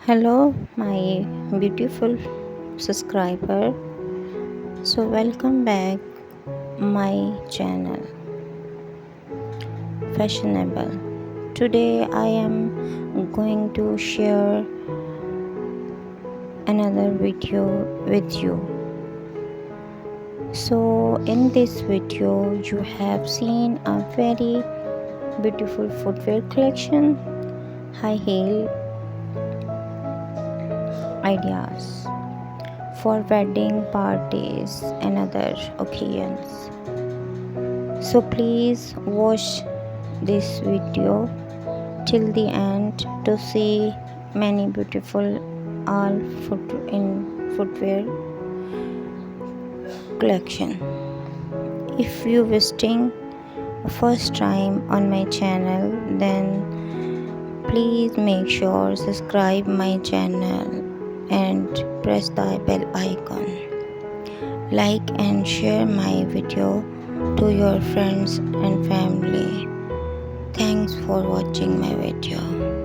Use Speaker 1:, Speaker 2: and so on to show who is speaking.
Speaker 1: Hello, my beautiful subscriber. So welcome back my channel Fashionable. Today I am going to share another video with you. So in this video you have seen a very beautiful footwear collection, high heel ideas for wedding parties and other occasions. So please watch this video till the end to see many beautiful all footwear collection. If you visiting first time on my channel, then please make sure subscribe my channel and press the bell icon. Like and share my video to your friends and family. Thanks for watching my video.